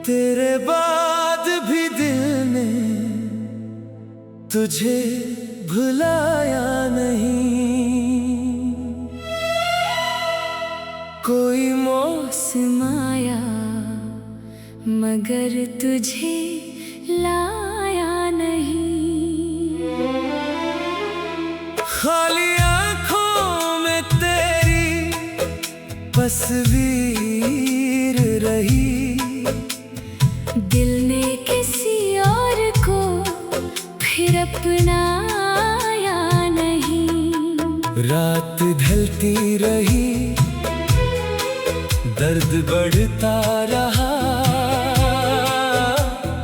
तेरे बाद भी दिल ने तुझे भुलाया नहीं। कोई मौसम आया मगर तुझे लाया नहीं। खाली आंखों में तेरी तस्वीर रही। दिल ने किसी और को फिर अपनाया नहीं। रात ढलती रही, दर्द बढ़ता रहा।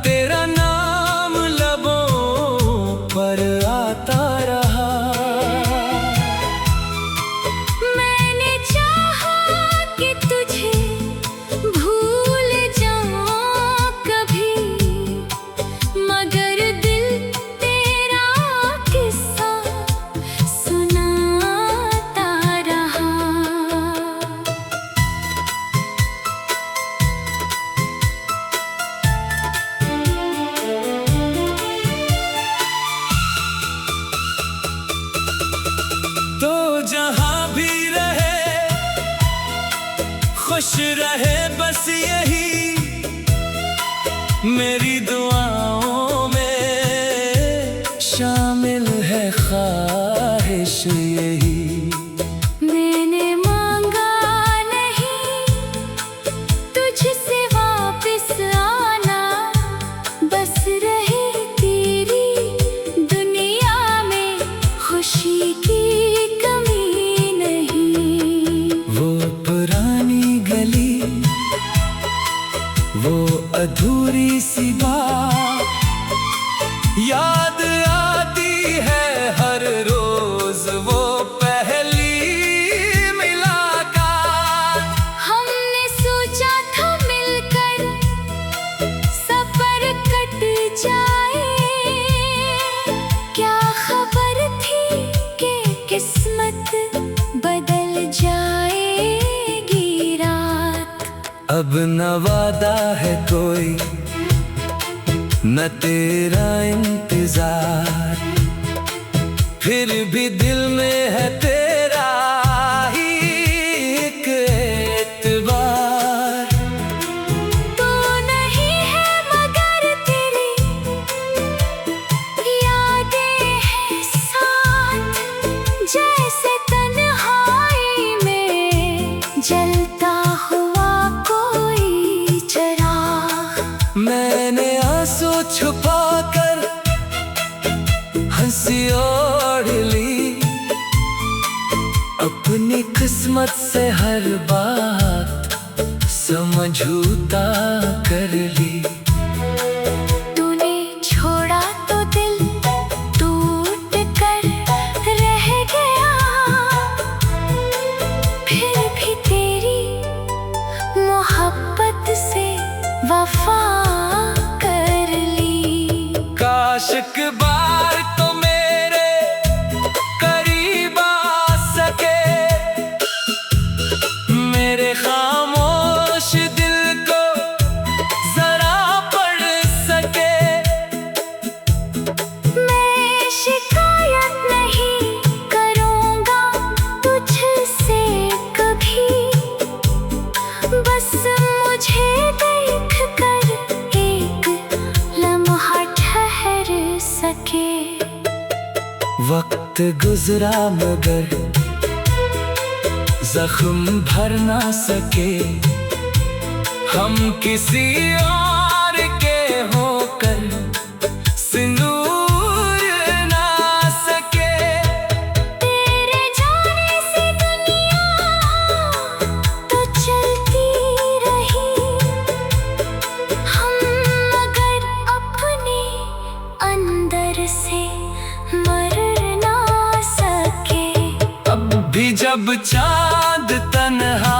तेरा नाम लबों पर आता रहा। मैंने चाहा कि तुझे भूल जाऊं कभी, मगर दिल तेरा किस्सा सुनाता रहा। तो जहां भी रहे खुश रहे बस यही मेरी दुआओं में शामिल है ख्वाहिश यही। मैंने मांगा नहीं तुझसे वापस आना, बस रहे तेरी दुनिया में खुशी की कमी नहीं। वो पुरानी गली, वो अधूरी सी बात याद आती है हर रोज। वो पहली मुलाकात। हमने सोचा था मिलकर सफर कट जाए, क्या खबर थी कि किस्मत बदल जाएगी रात। अब न वादा है कोई न तेरा इंतजार, फिर भी दिल में है तेरा ही एक एतबार। तो नहीं है मगर तेरी यादें हैं साथ, जैसे तन्हाई में जलता हुआ कोई चिराग। मैंने आंसू छुपा कर हंसी ओढ़ ली, अपनी किस्मत से हर बात समझौता कर ली। तूने छोड़ा तो दिल टूट कर रह गया, फिर भी तेरी मोहब्बत से वफा कर ली। काश एक बार तो मेरे करीब आ सके, मेरे खामोश दिल को जरा पढ़ सके। मैं शिकायत नहीं करूँगा तुझसे कभी, बस मुझे देख कर एक लम्हा ठहर सके। वक्त गुजरा मगर जख्म भर ना सके, हम किसी और के होकर सिंदूर ना सके। तेरे जाने से दुनिया तो चलती रही, हम मगर अपने अंदर से मर ना सके। अब भी जब चांद तन्हा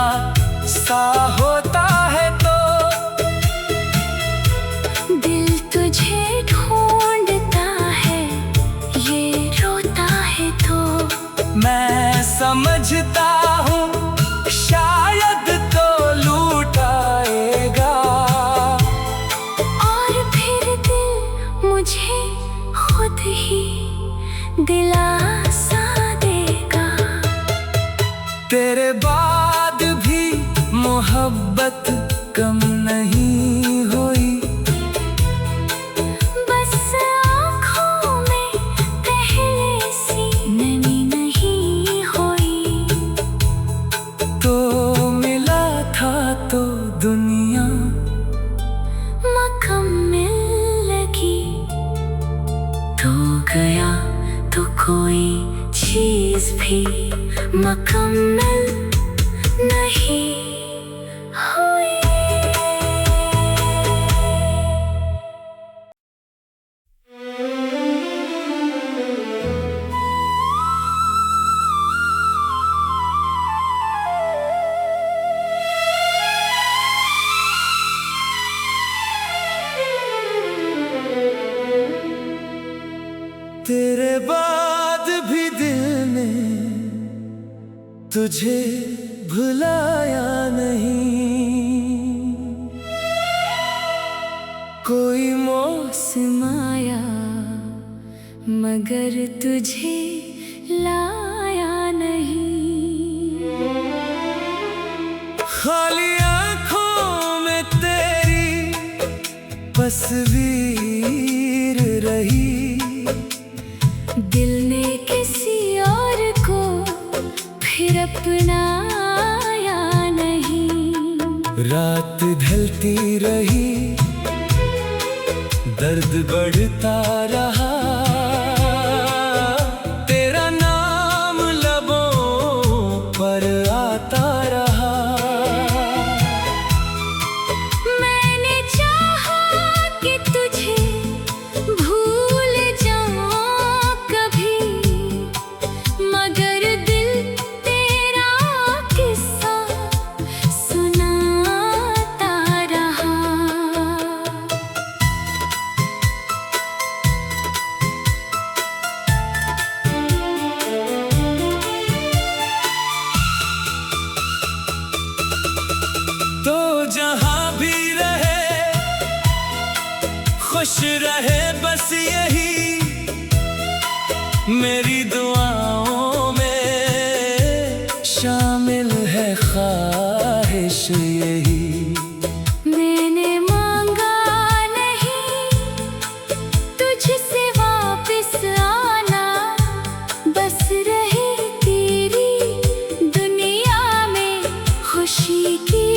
सा होता है तो दिल तुझे ढूंढता है, ये रोता है तो मैं समझता हूँ शायद तो लूटाएगा। मोहब्बत कम नहीं हुई। बस आँखों में पहले सी नमी नहीं हुई। तो मिला था तो दुनिया मुकम्मल लगी। तो गया तो कोई चीज भी मुकम्मल नहीं हुई। तेरे बाद भी दिल ने तुझे भुलाया नहीं। कोई मौसम आया मगर तुझे लाया नहीं। खाली आँखों में तेरी तस्वीर रही। दिल ने किसी और को फिर अपनाया नहीं। रात ढलती रही, दर्द बढ़ता रहा। तेरा नाम लबों पर आता रहा। मैंने चाहा कि तुझे भूल जाऊं कभी, मगर दिल तेरा किस्सा सुनाता रहा। तो जहां भी रहे खुश रहे बस यही मेरी दुआओं में शामिल है ख्वाहिश यही। मैंने मांगा नहीं तुझसे वापस आना, बस रही तेरी दुनिया में खुशी की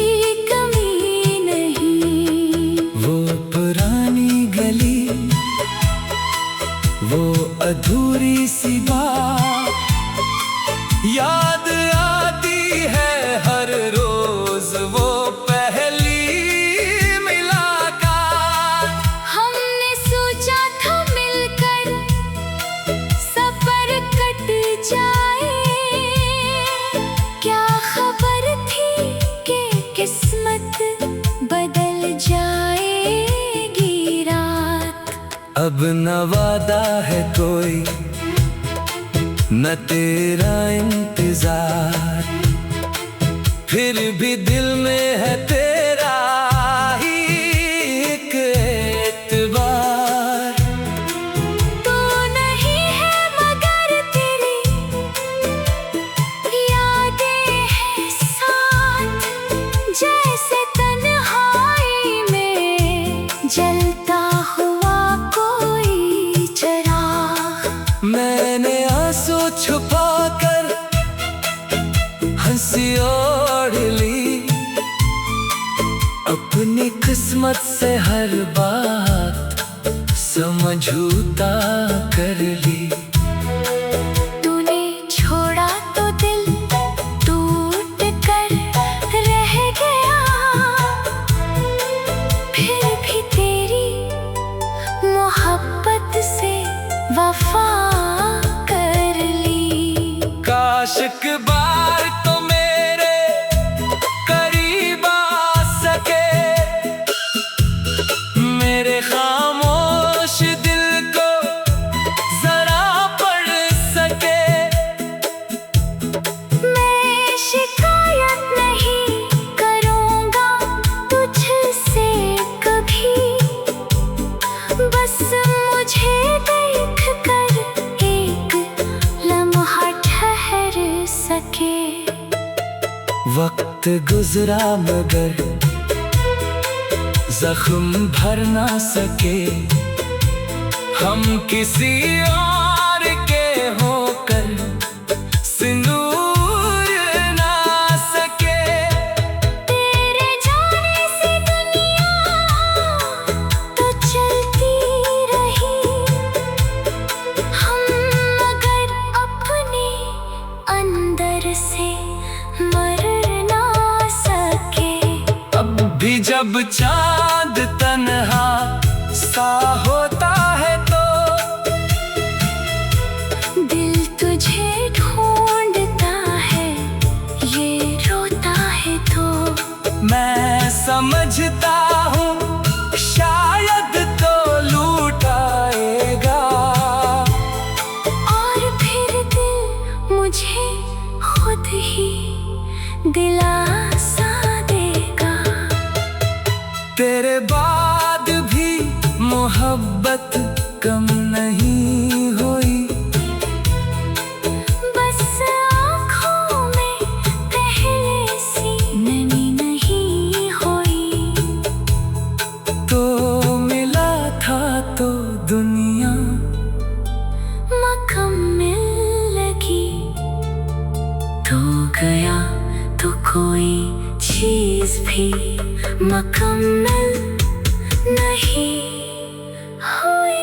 कमी नहीं। वो पुरानी गली, वो अधूरी सी बात याद आती है हर रोज। वो पहली मुलाकात। हमने सोचा था मिलकर सफर कट जाए, क्या खबर थी कि किस्मत बदल जाएगी रात। अब न वादा है कोई न तेरा इंतजार, फिर भी दिल में है तेरा ही एक एतबार। तो नहीं है मगर तेरी यादें हैं साथ, जैसे तन्हाई में जलता हुआ कोई चिराग। मैंने आंसू छुपा कर हंसी ओढ़ ली, अपनी किस्मत से हर बात समझौता कर ली। तूने छोड़ा तो दिल टूट कर रह गया, फिर भी तेरी मोहब्बत से वफा कर ली। काश एक बार तो मेरे करीब आ सके, मेरे खामोश दिल को जरा वक्त गुजरा मगर जख्म भर ना सके, हम किसी और के होकर सिंदूर ना सके। तेरे जाने से दुनिया तो चलती रही, हम मगर अपने अंदर से मर ना सके। अब भी जब चांद तन्हा सा होता है तो दिल तुझे ढूंढता है, ये रोता है तो मैं समझता हूँ शायद तो लूट आएगा, और फिर दिल मुझे खुद ही दिलासा देगा। तेरे बाद भी मोहब्बत कम नहीं हुई, बस आँखों में पहले सी नमी नहीं हुई। तो मिला था तो दुनिया मुकम्मल लगी, तो गया तो कोई चीज भी मुकम्मल नहीं हुई।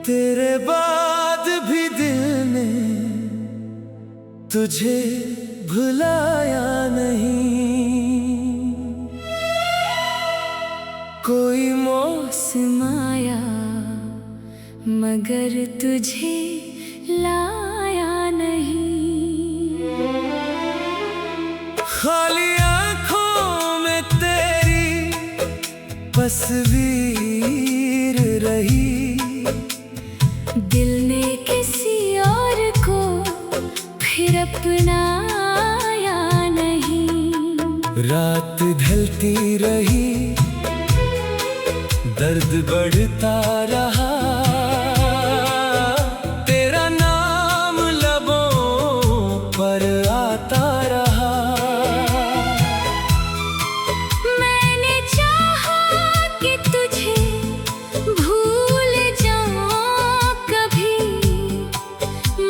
तेरे बाद भी दिल ने तुझे भुलाया नहीं, कोई मौसम आया मगर तुझे लाया नहीं। खाली आँखों में तेरी तस्वीर रही, दिल ने किसी और को फिर अपनाया नहीं। रात ढलती रही, दर्द बढ़ता रहा, तेरा नाम लबों पर आता रहा। मैंने चाहा कि तुझे भूल जाऊं कभी,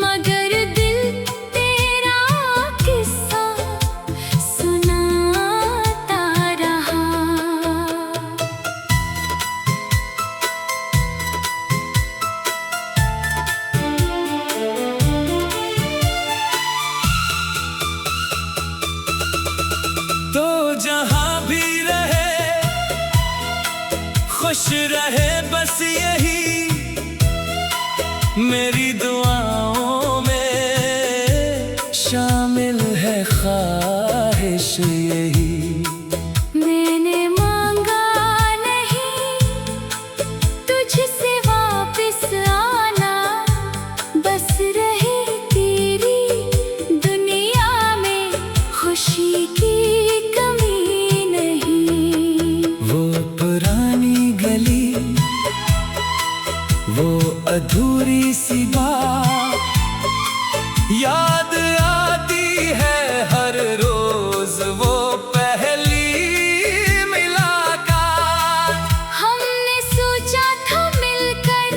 मगर दिल तेरा किस्सा सुनाता रहा। तो जहां भी रहे खुश रहे बस यही मेरी दुआओं में शामिल है ख्वाहिश यही। मैंने मांगा नहीं तुझसे वापस आना, बस रही तेरी दुनिया में खुशी की कमी नहीं। वो पुरानी गली, वो अधूरी सी बात याद आती है हर रोज, वो पहली मुलाकात। हमने सोचा था मिलकर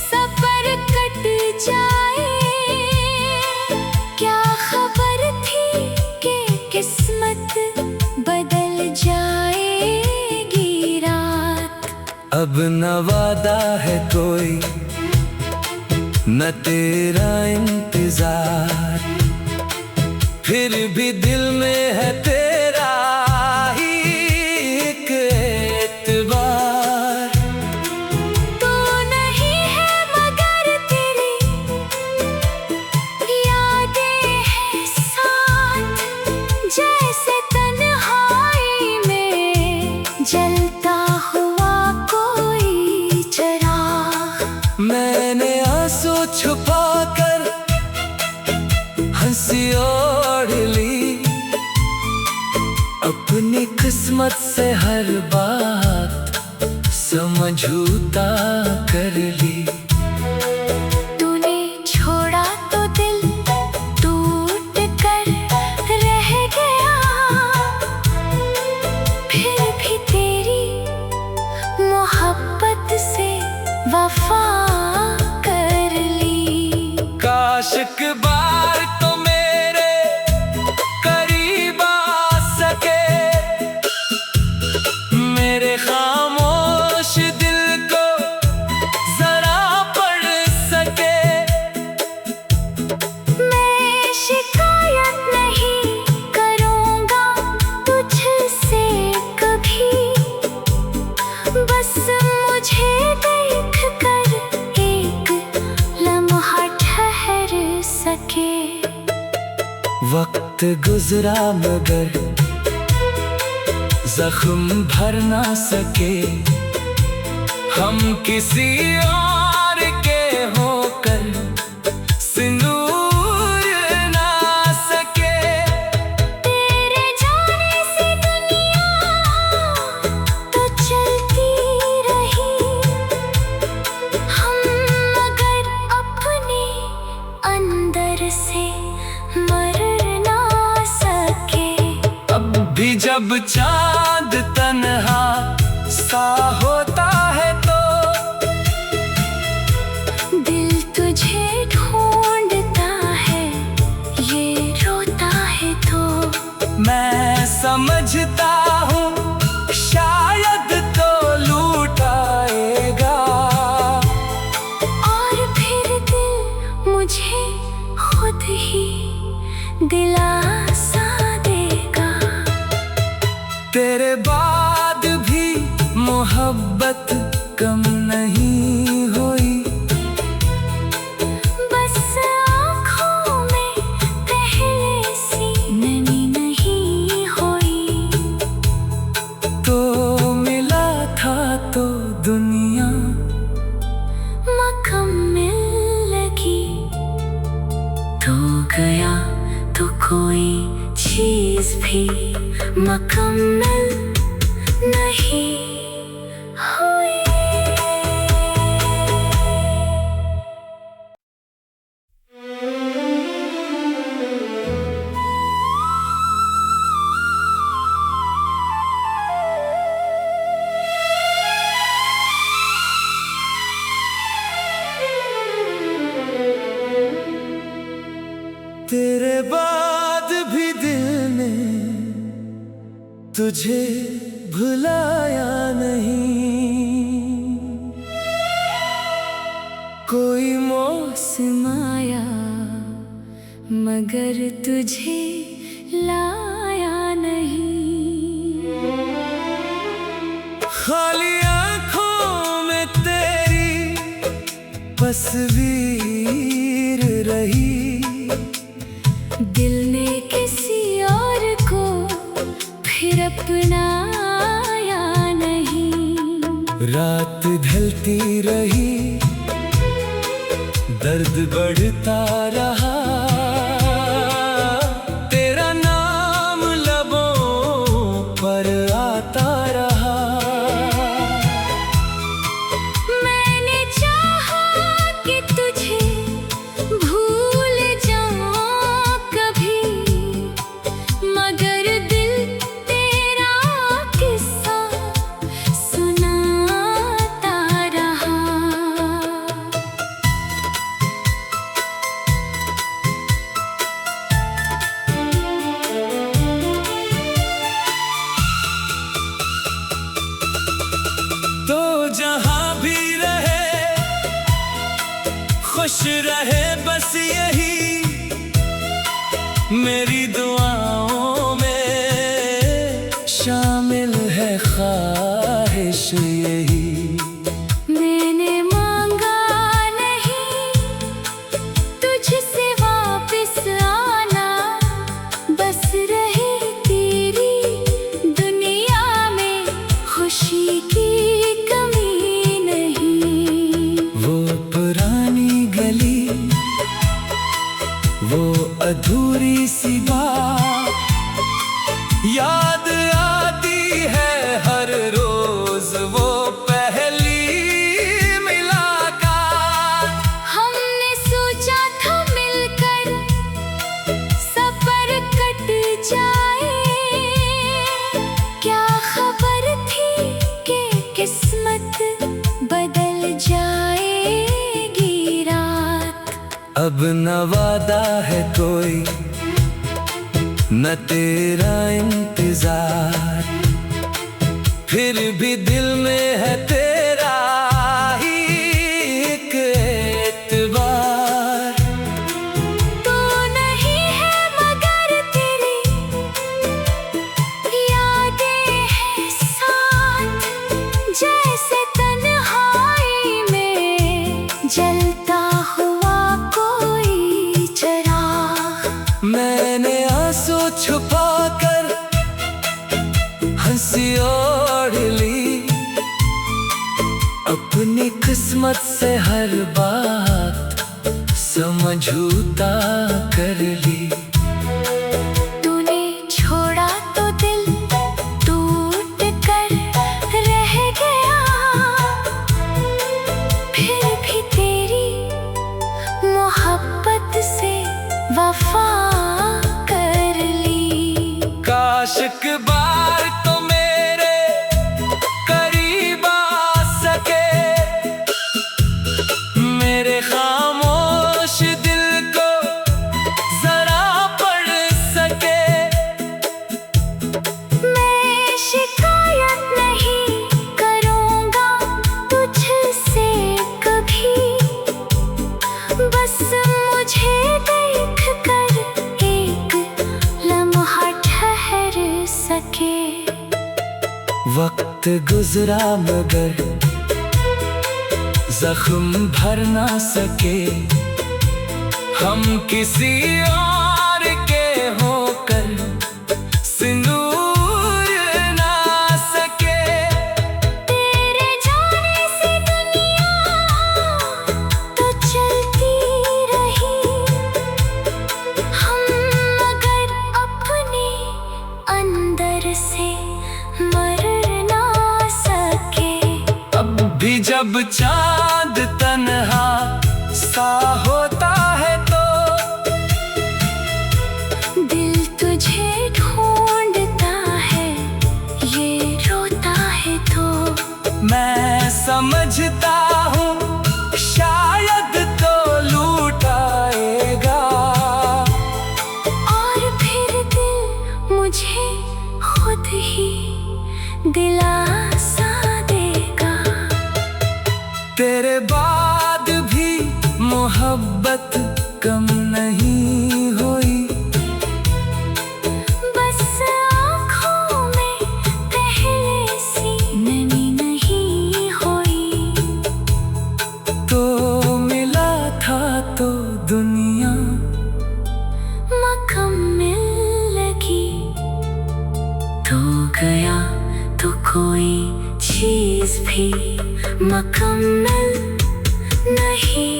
सफर कट जाए, क्या खबर थी कि किस्मत बदल जाएगी रात। अब न वादा है कोई न तेरा इंतजार, फिर भी दिल में है तेरा ही एक एतबार। तो नहीं है मगर तेरी यादें हैं साथ, जैसे तन्हाई में जलता हुआ कोई चिराग। मैंने आंसू अपनी किस्मत से हर बात समझौता कर ली। तूने छोड़ा तो दिल टूट कर रह गया, फिर भी तेरी मोहब्बत से वफा कर ली। काश एक बार तो मेरे करीब आ सके, मेरे खामोश दिल को जरा पढ़ सके। मैं शिकायत नहीं करूँगा तुझसे कभी, बस मुझे देख कर एक लम्हा ठहर सके। वक्त गुजरा मगर जख्म भर ना सके, हम किसी और के होकर सिंदूर ना सके। तेरे जाने से दुनिया तो चलती रही, हम मगर अपने अंदर से मर ना सके। अब भी जब चांद तन्हा सा होता है तो दिल तुझे ढूंढता है, ये रोता है तो मैं समझता हूँ शायद तो लूट आएगा। और फिर दिल मुझे खुद ही दिलासा देगा। तेरे बाद भी मोहब्बत कम नहीं हुई, बस आँखों में पहले सी नमी नहीं हुई। तो मिला था तो दुनिया मुकम्मल लगी, तो गया तो कोई चीज भी मुकम्मल नहीं हुई। तेरे बाद भी दिल ने तुझे भुलाया नहीं, कोई मौसम आया मगर तुझे लाया नहीं। खाली आँखों में तेरी तस्वीर रही, दिल ने किसी और को फिर अपनाया नहीं। रात ढलती रही, दर्द बढ़ता रहा, तेरा नाम लबों पर आता रहा। मैंने चाहा कि तुझे भूल जाऊं कभी, मगर दिल तेरा किस्सा सुनाता रहा। तो जहां भी रहे खुश रहे, बस यही मेरी दुआओं में शामिल है ख्वाहिश यही। मैंने मांगा नहीं तुझसे वापस आना, बस रहे तेरी दुनिया में खुशी की कमी नहीं। वो पुरानी गली, वो अधूरी सी बात याद न वादा है कोई, न तेरा इंतजार, फिर भी दिल में है तेरा ही एक एतबार। तू नहीं है मगर तेरी यादें हैं साथ, जैसे तन्हाई में जलता हुआ कोई चिराग। मैंने आंसू छुपा कर हंसी ओढ़ ली, अपनी किस्मत से हर बात समझौता कर ली। तूने छोड़ा तो दिल टूट कर रह गया, फिर भी तेरी मोहब्बत से वफा कर ली। काश एक बार तो मेरे करीब आ सके, मेरे खामोश दिल को जरा पढ़ सके। मैं शिकायत नहीं करूँगा तुझसे कभी, बस मुझे देख कर एक लम्हा ठहर सके। वक्त गुजरा मगर जख्म भर ना सके, हम किसी और के होकर सिंदूर ना सके। तेरे जाने से दुनिया तो चलती रही, हम मगर अपने अंदर से मर ना सके। अब भी जब चांद तन्हा सा होता है तो दिल तुझे ढूंढता है, ये रोता है तो। मैं समझता हूँ शायद तो लूट आएगा, और फिर दिल मुझे खुद ही दिलासा देगा। तेरे बाद भी मोहब्बत कम नहीं हुई, बस आँखों में पहले सी नमी नहीं हुई। तो मिला था तो दुनिया मुकम्मल लगी, तो गया तो कोई चीज भी मुकम्मल नहीं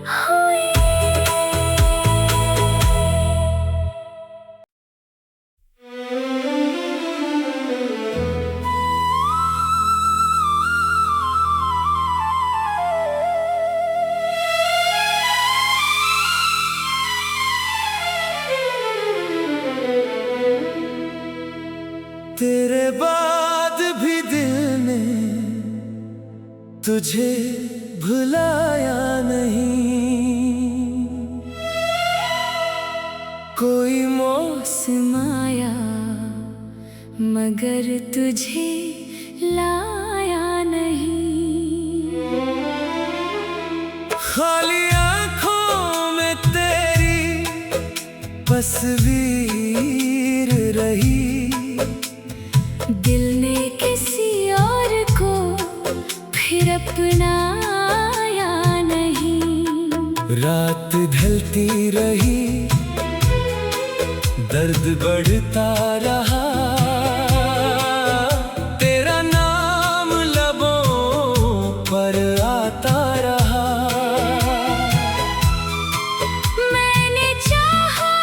हुई। तेरे बाद भी दिल ने तुझे भुलाया नहीं, कोई मौसम आया मगर तुझे लाया नहीं। खाली आंखों में तेरी तस्वीर रही, दिल ने किसी और को फिर अपनाया नहीं। रात ढलती रही, दर्द बढ़ता रहा, तेरा नाम लबों पर आता रहा। मैंने चाहा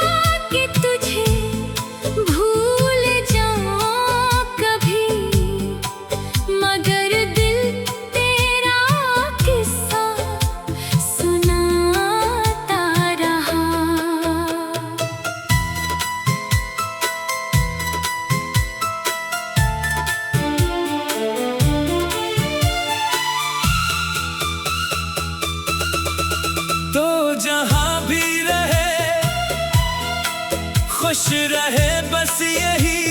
कि तुझे भूल जाऊं कभी, मगर दिल तेरा किस्सा सुनाता रहा। खुश रहे बस यही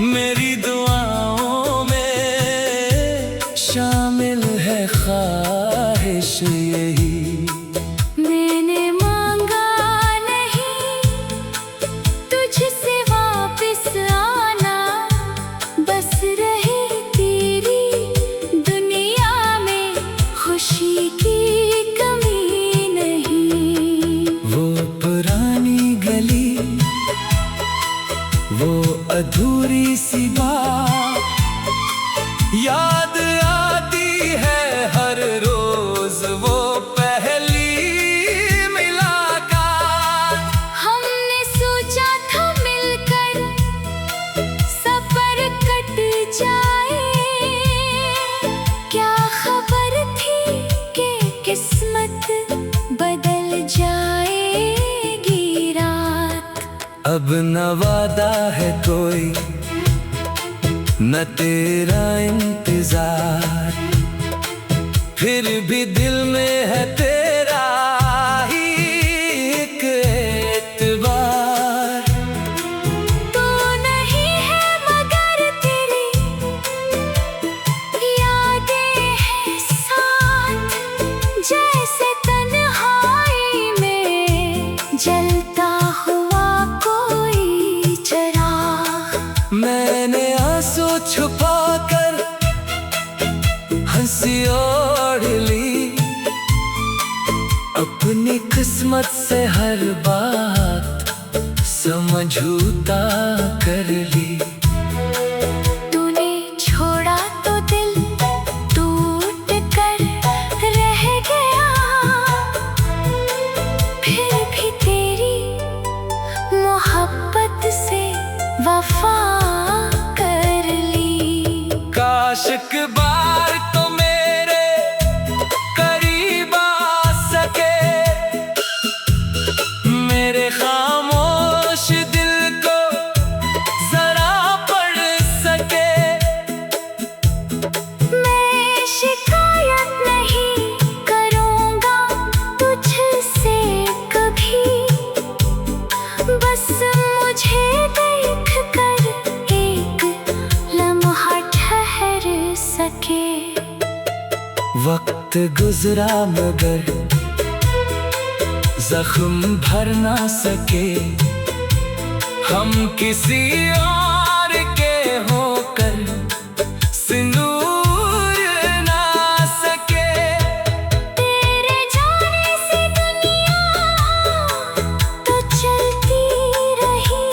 मेरी दुआओं में शामिल है ख्वाहिश यही। मैंने मांगा नहीं तुझसे वापस आना, बस रही तेरी दुनिया में खुशी की कमी नहीं। वो पुरानी गली, वो अधूरी सी बात याद आती है हर रोज, वो पहली मुलाकात। हमने सोचा था मिलकर सफर कट जाए, क्या खबर थी कि किस्मत बदल जाएगी रात। अब न वादा है कोई, न तेरा इंतजार, फिर भी दिल में है तेरा ही एक एतबार। तू नहीं है मगर तेरी यादें हैं साथ, जैसे तन्हाई में जलता हुआ कोई चिराग। मैंने आंसू छुपा कर हंसी ओढ़ ली, अपनी किस्मत से हर बात समझौता कर ली। तूने छोड़ा तो दिल टूट कर रह गया, फिर भी तेरी मोहब्बत से वफा कर ली। काश एक बार तो मेरे करीब आ सके, मेरे खामोश दिल को जरा पढ़ सके। मैं शिकायत नहीं करूँगा तुझसे कभी, बस मुझे देख कर एक लम्हा ठहर सके। वक्त गुजरा मगर जख्म भर ना सके, हम किसी और के होकर सिंदूर ना सके। तेरे जाने से दुनिया तो चलती रही,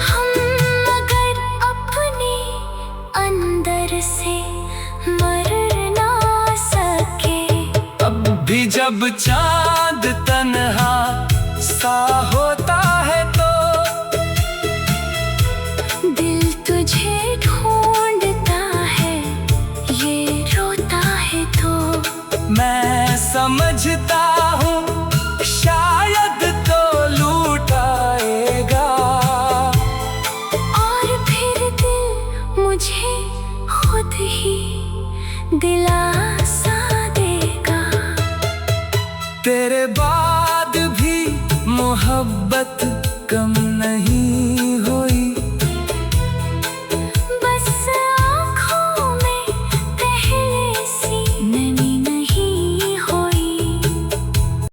हम मगर अपने अंदर से मर ना सके। अब भी जब चांद तन्हा सा होता है तो दिल तुझे ढूंढता है, ये रोता है तो मैं समझता हूँ शायद तो लूट आएगा। और फिर दिल मुझे खुद ही दिलासा देगा। तेरे बाद भी मोहब्बत कम नहीं